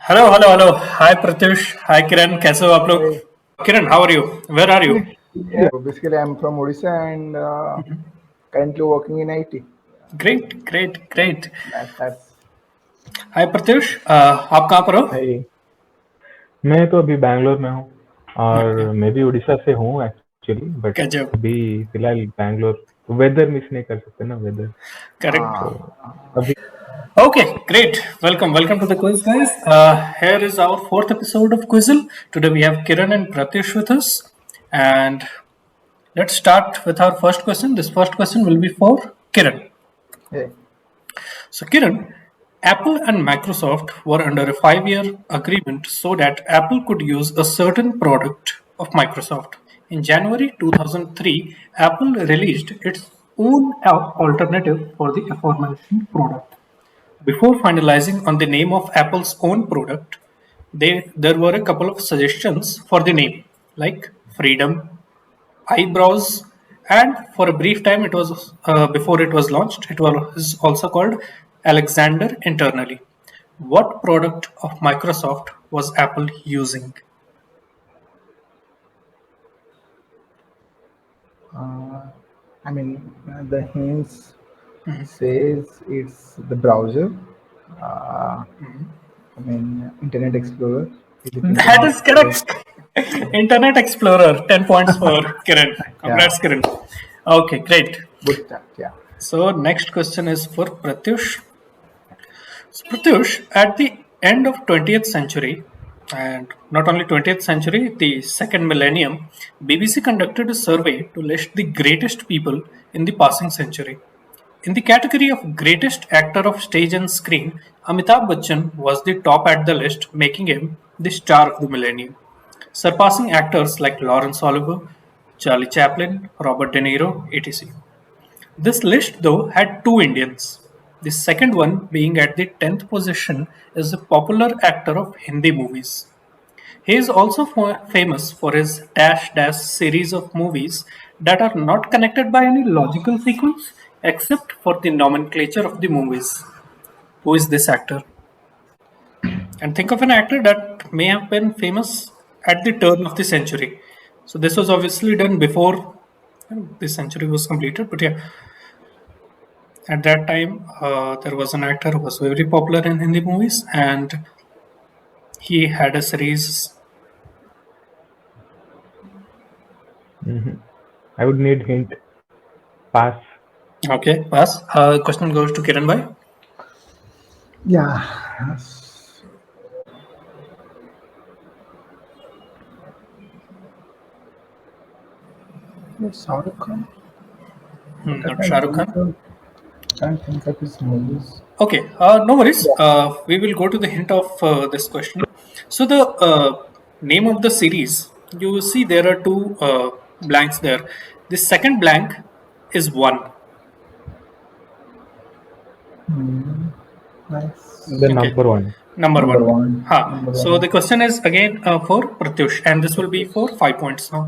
Hello hello hello hi Pratyush hi Kiran कैसे हो आप लोग। Hey, Kiran how are you where are you. yeah. So basically, I'm from Odisha and currently working in IT. Great great great. That's हाय प्रत्युष आप कहाँ पर हो। भाई मैं तो अभी बैंगलोर में हूँ और मैं भी उड़ीसा से हूँ एक्चुअली बट गजब। अभी फिलहाल बैंगलोर वेदर मिस नहीं कर सकते ना वेदर करेक्ट। तो अभी Okay, great. Welcome to the quiz, guys. Here is our fourth episode of Quizzle. Today we have Kiran and Pratyush with us, and let's start with our first question. This first question will be for Kiran. hey. So, Kiran, Apple and Microsoft were under a 5-year agreement so that Apple could use a certain product of Microsoft. In January 2003, Apple released its own alternative for the aforementioned product. Before finalizing on the name of Apple's own product, there were a couple of suggestions for the name, like Freedom, Eyebrows, and for a brief time it was before it was launched it was also called Alexander internally. What product of Microsoft was Apple using? Uh, the hints says it's the browser. Uh, Internet Explorer. Is it That Internet is Explorer? correct. Internet Explorer. 10 points for Kiran. Yeah, Congrats, Kiran. Okay, great. good start. Yeah. So next question is for Pratyush. So, Pratyush, at the end of 20th century, and not only 20th century, the second millennium, BBC conducted a survey to list the greatest people in the passing century. In the category of greatest actor of stage and screen, Amitabh Bachchan was the top at the list, making him the star of the millennium, surpassing actors like Laurence Olivier, Charlie Chaplin, Robert De Niro, etc. This list, though, had two Indians. The second one, being at the 10th position, is a popular actor of Hindi movies. He is also famous for his dash dash series of movies that are not connected by any logical sequence except for the nomenclature of the movies. Who is this actor? And think of an actor that may have been famous at the turn of the century. So this was obviously done before this century was completed, but yeah, at that time, there was an actor who was very popular in Hindi movies, and he had a series. I would need hint pass Okay, pass. Question goes to Kiran Bhai. Yeah. It's Shah Rukh Khan. Not Shah Rukh Khan. Can't think of his movies. Okay, no worries. We will go to the hint of this question. So the name of the series, you see there are two blanks there. The second blank is one. Nice. the Okay. number one. Number Number one. one. Ha. Number So one. the question is again for Pratyush, and this will be for 5 points now.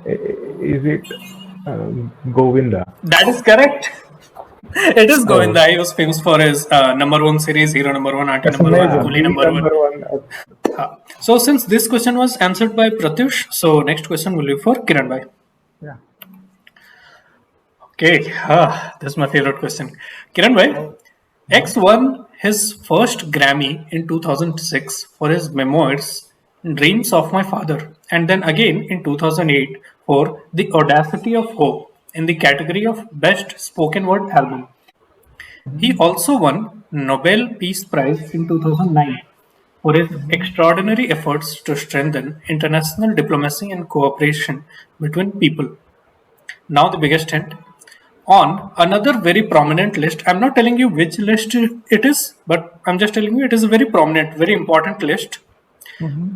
Is it Govinda? That is correct. It is Oh, Govinda. He was famous for his number one series, Hero number one, Auntie That's number one, amazing. Coolie the number one. number one. So since this question was answered by Pratyush, so next question will be for Kiran Bhai. Yeah. Okay, this is my favorite question. Kiran Bhai, X won his first Grammy in 2006 for his memoirs Dreams of My Father, and then again in 2008 for The Audacity of Hope in the category of Best Spoken Word Album. He also won Nobel Peace Prize in 2009 for his extraordinary efforts to strengthen international diplomacy and cooperation between people. Now the biggest hint. On another very prominent list, I'm not telling you which list it is, but I'm just telling you it is a very prominent, very important list.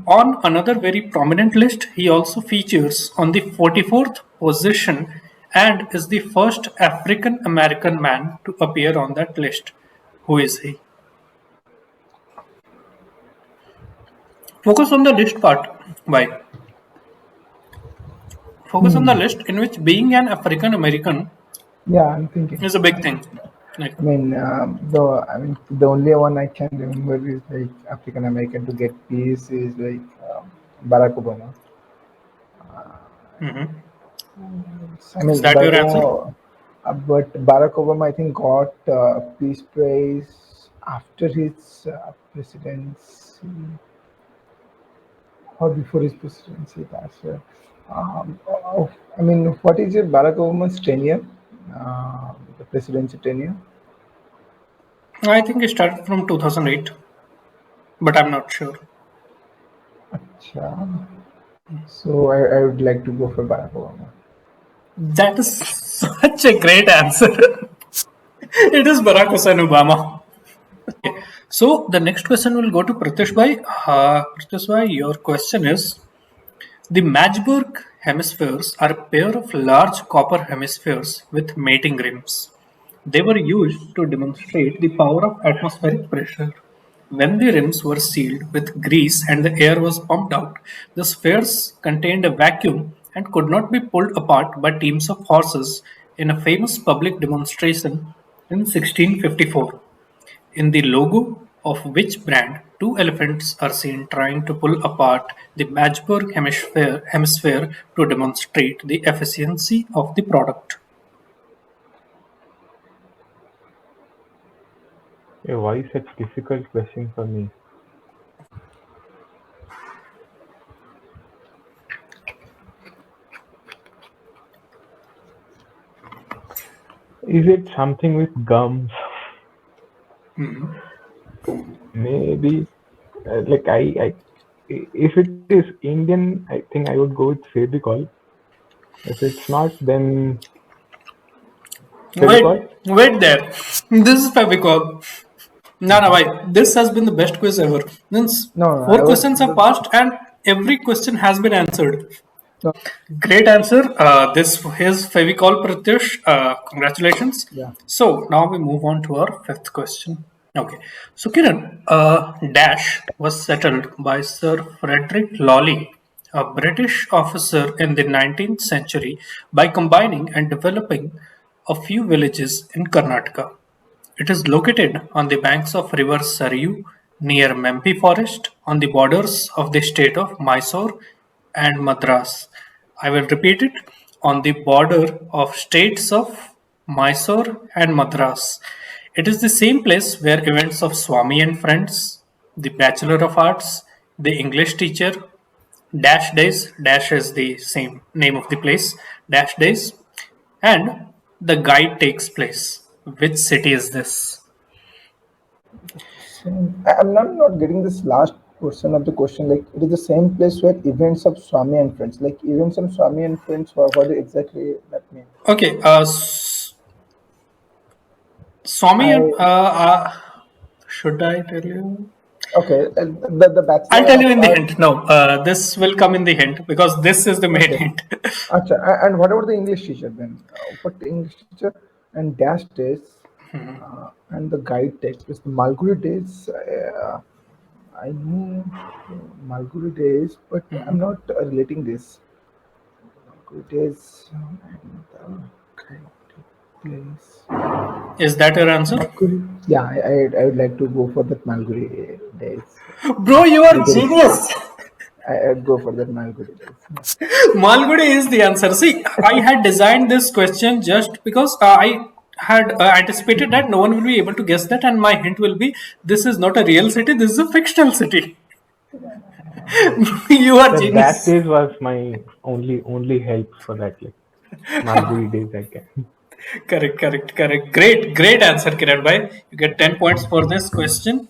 On another very prominent list, he also features on the 44th position and is the first African American man to appear on that list. Who is he? Focus on the list part. Why? Focus on the list in which being an African American Yeah, I'm thinking. is a big thing. Like, The only one I can remember is like African American to get peace is like Barack Obama. mhm. I Is mean, that Barack your answer? Obama, but Barack Obama, I think, got Peace Prize after his presidency or before his presidency. That's I mean, what is it? Barack Obama's tenure, the presidency tenure. I think it started from 2008, but I'm not sure. Acha. So I would like to go for Barack Obama. That is such a great answer. It is Barack Hussein Obama. So the next question will go to Pratyush Bhai. Pratyush Bhai, your question is: the Matchburg hemispheres are a pair of large copper hemispheres with mating rims. They were used to demonstrate the power of atmospheric pressure. When the rims were sealed with grease and the air was pumped out, the spheres contained a vacuum and could not be pulled apart by teams of horses in a famous public demonstration in 1654. In the logo of which brand, two elephants are seen trying to pull apart the Matchburg hemisphere to demonstrate the efficiency of the product. Why such difficult question for me? Is it something with gums? Maybe. If it is Indian, I think I would go with Fevicol. If it's not, then Wait, Fevicol. wait there. This is Fabicol. No, no, wait. This has been the best quiz ever. Means No, no, four I was. questions have passed and every question has been answered. No, Great answer. This is Fevicol Pratyush. Congratulations. yeah. So now we move on to our fifth question. Okay. So Kiran, Dash was settled by Sir Frederick Lawley, a British officer in the 19th century, by combining and developing a few villages in Karnataka. It is located on the banks of river Saryu near Mempi Forest on the borders of the state of Mysore and Madras. I will repeat it, on the border of states of Mysore and Madras. It is the same place where events of Swami and Friends, the Bachelor of Arts, the English teacher, Dash Days, Dash is the same name of the place, Dash Days, and the guide takes place. Which city is this? I'm not getting this last portion of the question. Like, it is the same place where events of Swami and Friends. Like, events of Swami and Friends, what exactly that mean? Okay, Swami and I should I tell you? Okay. The I'll Bachelor tell you of in the Arts. hint. No, this will come in the hint because this is the main Okay. hint. Acha, and what about the English teacher then? What English teacher and dash days and the guide text is the Malgudi days. I know Malgudi days, but I'm not relating this. Malgudi days and the guide place. Is that your answer? Malgudi. Yeah, I would like to go for that Malgudi days. Bro, you are Because genius. I'd go for that Malgudi days. Yeah. Malgudi is the answer. See, I had designed this question just because I had anticipated that no one will be able to guess that, and my hint will be this is not a real city, this is a fictional city. You are That genius. days was my only help for that, like Malgudi days I can. Correct, correct, correct. Great, great answer, Kiran bhai. You get 10 points for this question.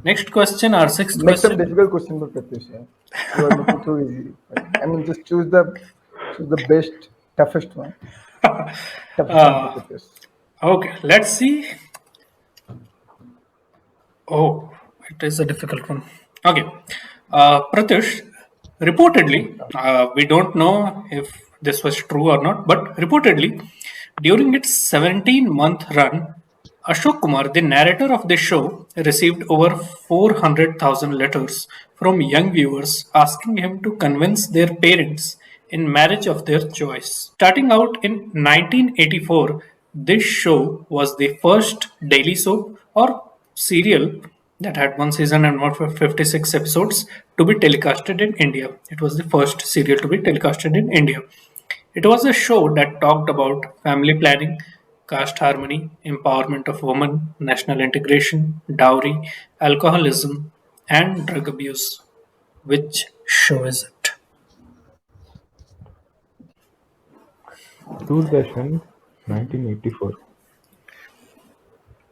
Next question, our sixth Make some question. difficult question for Pratyush. Yeah. You are making too easy. I mean, just choose the best, toughest one. Toughest one for Pratyush. Okay, let's see. Oh, it is a difficult one. Okay. Pratyush, reportedly, we don't know if this was true or not, but reportedly, during its 17-month run, Ashok Kumar, the narrator of the show, received over 400,000 letters from young viewers asking him to convince their parents in marriage of their choice. Starting out in 1984, this show was the first daily soap or serial that had one season and 156 episodes to be telecasted in India. It was the first serial to be telecasted in India. It was a show that talked about family planning, caste harmony, empowerment of women, national integration, dowry, alcoholism, and drug abuse. Which show is it? Doordarshan, 1984.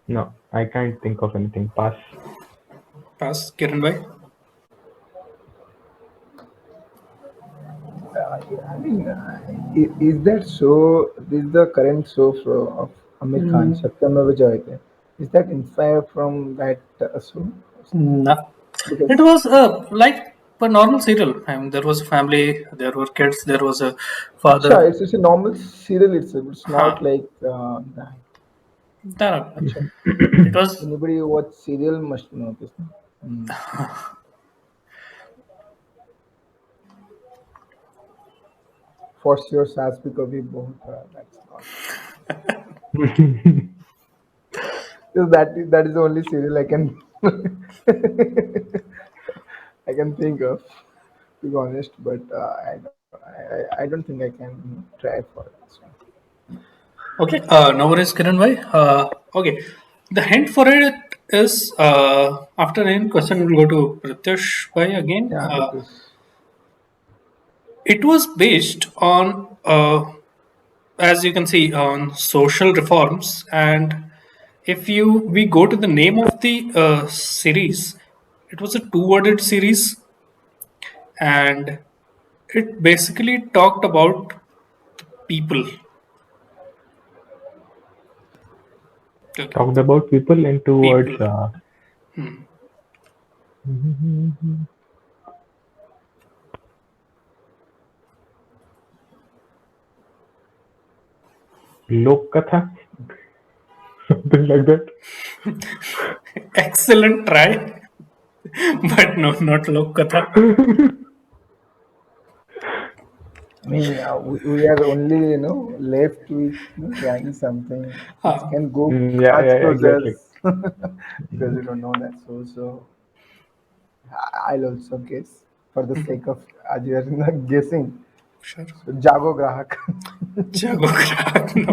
No, I can't think of anything. Pass. Pass, Kiran bhai. I mean, is that show? This is the current show of Amir Khan, Satyam Vijay. Is that inspired from that show? No. It Because was like a normal serial. I mean, there was a family, there were kids, there was a Acha, father. it's a normal serial itself. It's Huh. not like Not much. Acha. It was. Anybody who watch serial must know this. No? For sure, सास भी कभी बहुत that's not. Because that is the only serial I can I can think of, to be honest. But I don't think I can try for this one. Okay, no worries, Kiran bhai. Okay, the hint for it is after any question, we'll go to Pratyush bhai again. Yeah, because It was based on, as you can see, on social reforms. And if we go to the name of the series, it was a two-worded series, and it basically talked about people. Okay, Talked about people in two words. people. Lok Katha, something like that. Excellent try, but no, not Lok Katha. I mean we are only left with trying something which Huh. can go Yeah, much yeah, closer exactly. because we don't know that so I'll also guess for the sake of as you are not guessing. Sure. So Jago Grahak. Jago Grahak. No,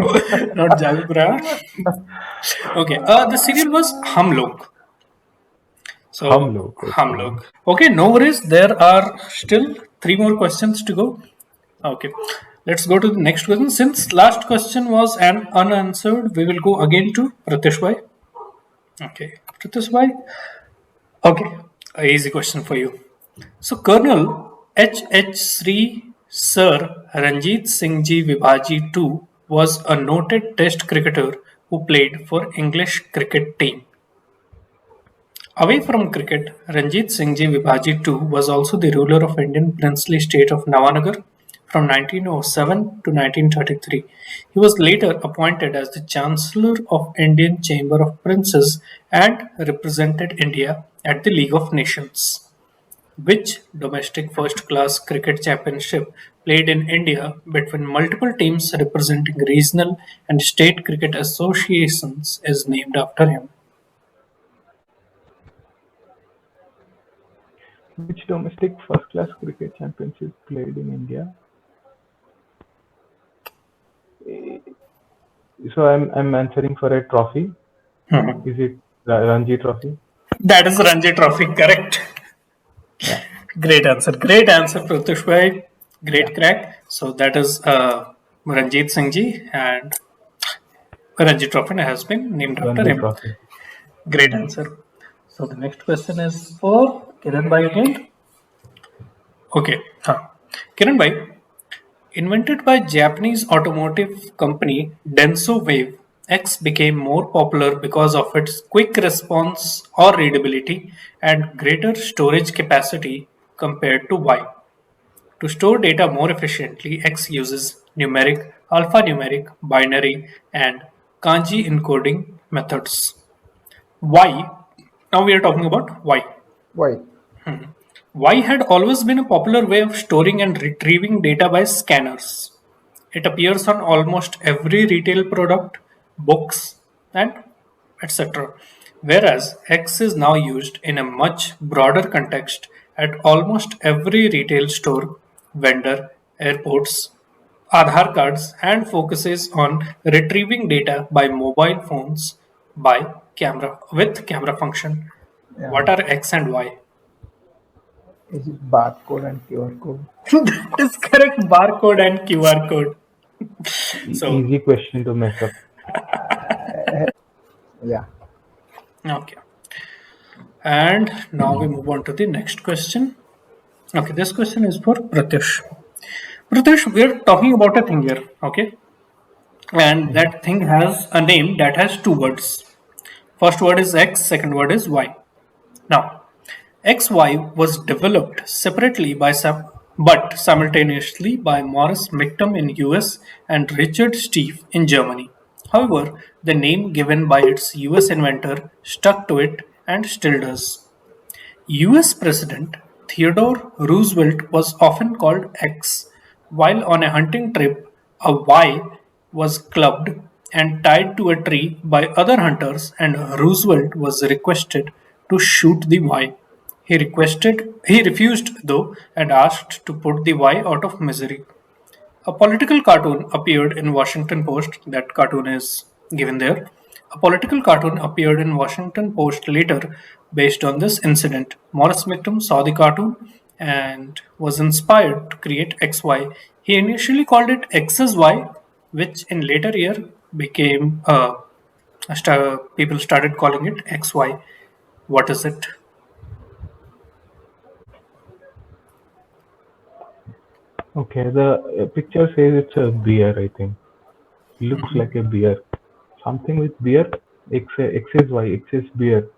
not Jago Grahak. Okay. The serial was Hum Log. हम So लोग, Hum okay. Log. Okay, no worries. There are still three more questions to go. Okay. Let's go to the next question. Since last question was an unanswered, we will go again to Pratyush bhai. Okay. Pratyush bhai. Okay. A easy question for you. So Colonel H. Sri Sir Ranjit Singh Ji Vibhaji II was a noted Test cricketer who played for English cricket team. Away from cricket, Ranjit Singh Ji Vibhaji II was also the ruler of Indian princely state of Navanagar from 1907 to 1933. He was later appointed as the Chancellor of Indian Chamber of Princes and represented India at the League of Nations. Which domestic first-class cricket championship played in India between multiple teams representing regional and state cricket associations is named after him? Which domestic first-class cricket championship played in India? So I'm answering for a trophy. Mhm. Is it Ranji Trophy? That is Ranji Trophy, correct? Yeah, Great answer. Great answer, Pratyush bhai. yeah. Great crack. So that is Ranjit Singh ji, and Ranji Trophy has been named after Ranji him. Trophy. Great answer. So the next question is for Kiran bhai again. Okay. Kiran bhai, invented by Japanese automotive company Denso Wave, X became more popular because of its quick response or readability and greater storage capacity compared to Y. To store data more efficiently, X uses numeric, alphanumeric, binary, and kanji encoding methods. Y, now we are talking about Y. Why? Y had always been a popular way of storing and retrieving data by scanners. It appears on almost every retail product, books, and etc. Whereas X is now used in a much broader context at almost every retail store, vendor, airports, Aadhaar cards, and focuses on retrieving data by mobile phones by camera with camera function. Yeah. What are X and Y? Is it barcode and QR code? That is correct. Barcode and QR code. So, Easy question to mess up. Yeah. okay. And now we move on to the next question. Okay, this question is for Pratyush. Pratyush, we're talking about a thing here, okay? And Mhm. that thing has a name that has two words. First word is X, second word is Y. Now, XY was developed separately by but simultaneously by Morris Mictum in US and Richard Steve in Germany. However, the name given by its US inventor stuck to it and still does. US President Theodore Roosevelt was often called X, while on a hunting trip, a Y was clubbed and tied to a tree by other hunters, and Roosevelt was requested to shoot the Y. He refused though and asked to put the Y out of misery. A political cartoon appeared in Washington Post. That cartoon is given there. A political cartoon appeared in Washington Post later based on this incident. Morris Mictum saw the cartoon and was inspired to create XY. He initially called it XSY, which in later year became people started calling it XY. What is it? Okay, the picture says it's a beer, I think. Looks like a beer. Something with beer. X is Y. X is beer.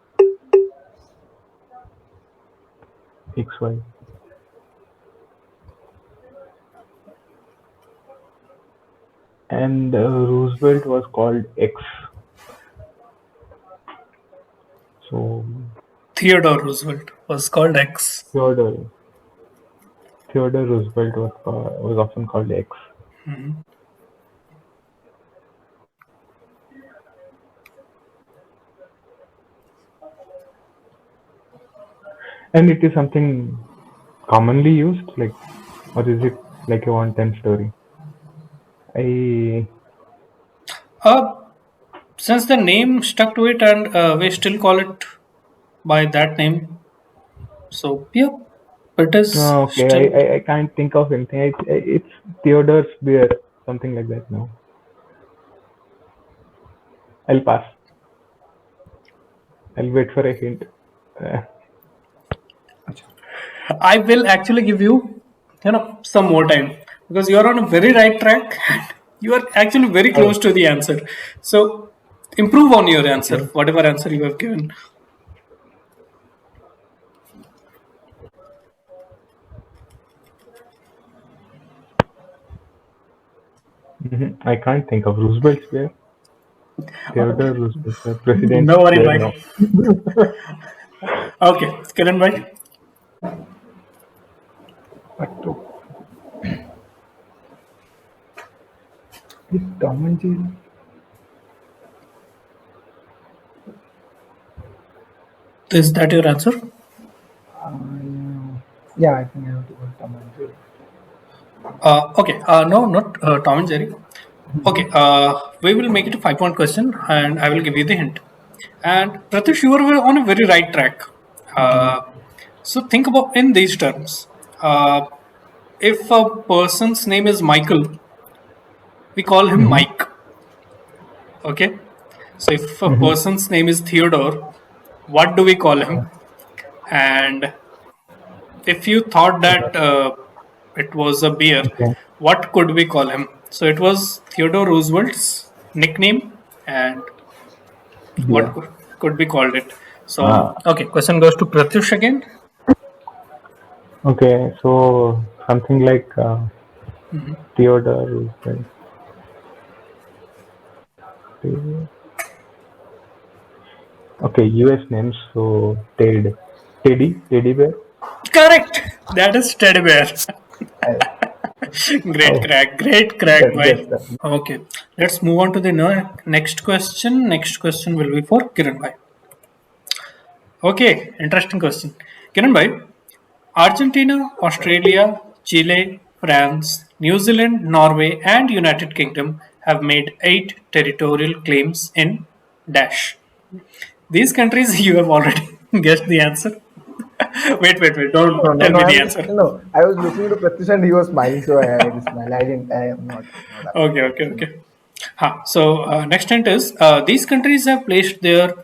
XY. And Roosevelt was called X. So Theodore Roosevelt was called X. Theodore Theodore Roosevelt was often called X. Mhm. And it is something commonly used, like, or is it like a one-time story? I Uh, since the name stuck to it and we still call it by that name, so yeah, it is okay. still. I can't think of anything. It's Theodore's beer, something like that. No, I'll pass. I'll wait for a hint. Uh, I will actually give you, some more time because you are on a very right track. And you are actually very close oh, to the answer. So improve on your answer, okay. whatever answer you have given. I can't think of Roosevelt's beer. Theodore Roosevelt's beer. President's No worry, beer. bye. No. Okay, Kiran, bye. But is Tom and Jerry? Is that your answer? Yeah, I think I have to go Tom and Jerry. Okay, no, not Tom and Jerry. Okay, we will make it a 5 point question and I will give you the hint. And Pratish, you are on a very right track. Uh, so think about in these terms. If a person's name is Michael, we call him Mm-hmm. Mike. Okay. So if a Mm-hmm. person's name is Theodore, what do we call him? And if you thought that it was a beer, Okay. what could we call him? So it was Theodore Roosevelt's nickname, and what Beer. could be called it? So Uh, okay, question goes to Pratyush again. okay. So something like Mhm. Theodore Roosevelt. Theo- Okay, US names. So Teddy Bear. Correct. That is teddy bear. I Great Oh, crack. Great crack, guess bhai. that. Okay. Let's move on to the next question. Next question will be for Kiran bhai. Okay. Interesting question. Kiran bhai, Argentina, Australia, Chile, France, New Zealand, Norway, and United Kingdom have made 8 territorial claims in dash. These countries, you have already guessed the answer. Wait. No, Don't no, tell no. me the I'm just answer. no. I was looking to Pratyush and he was smiling, so I had a smile. I didn't. I am not Okay. actually. So next hint is these countries have placed their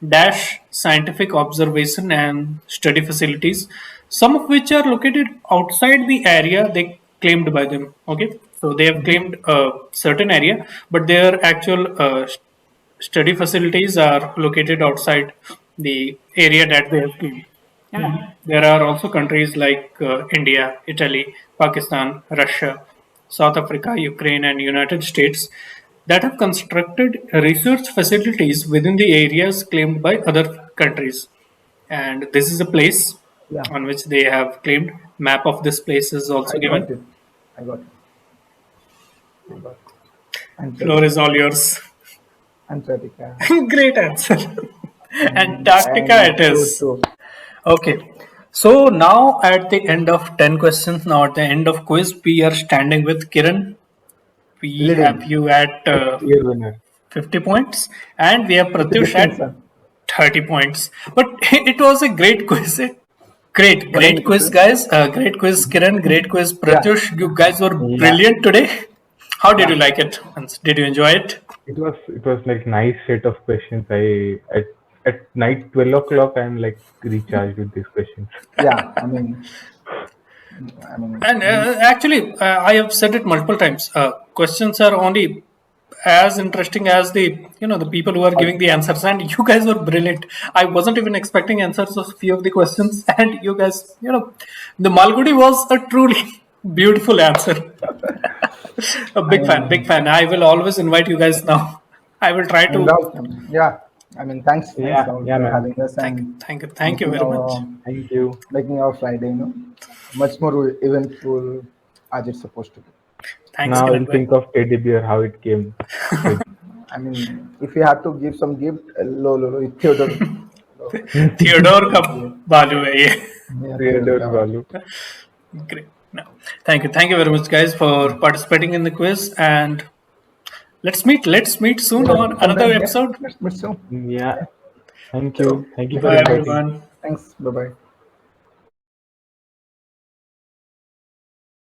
dash scientific observation and study facilities, some of which are located outside the area they claimed by them. Okay, so they have Mm-hmm. claimed a certain area, but their actual study facilities are located outside the area that they have claimed. And Mm-hmm. there are also countries like India, Italy, Pakistan, Russia, South Africa, Ukraine, and United States that have constructed research facilities within the areas claimed by other countries. And this is a place Yeah, on which they have claimed. Map of this place is also I got given. it. I got it. I got it. Floor is Antarctica. all yours. Antarctica. Great answer. Antarctica And it true, is. true. Okay. So now at the end of 10 questions, now at the end of quiz, we are standing with Kiran. We have Leading. you at a clear winner. 50 points and we have With the Pratyush distance, at huh? 30 points. But it was a great quiz. What I Great need to quiz, say? guys. Great quiz, Kiran. Great quiz, Yeah. Pratyush. You guys were Yeah, brilliant today. How did you Yeah. like it? Did you enjoy it? it was like nice set of questions. At night 12 o'clock I'm like recharged with these questions. Yeah. I And mean, actually, I have said it multiple times. Questions are only as interesting as the people who are giving all, the answers, and you guys were brilliant. I wasn't even expecting answers of few of the questions, and you guys, the Malgudi was a truly beautiful answer. A I big mean, fan. I will always invite you guys now. I will try I mean, to. Rahul, yeah. Thanks, Yeah, Rahul, yeah, for man. having us and Thank you making very much. our Thank you. making our Friday, much more eventful as it's supposed to be. Thanks, Now Kiran I'll bhai. think of teddy bear how it came with If you had to give some gift, low, Theodore, low. Theodore का Yeah, बालू है ये. yeah, Theodore Theodore Kaval. Balu. Great. No. Thank you very much, guys, for participating in the quiz. And let's meet soon Yeah, on another sometime, yeah. episode. Let's meet soon. Yeah. Yeah. Thank So, you. Thank you thank you for Bye, very much. inviting. everyone. Thanks. Bye bye.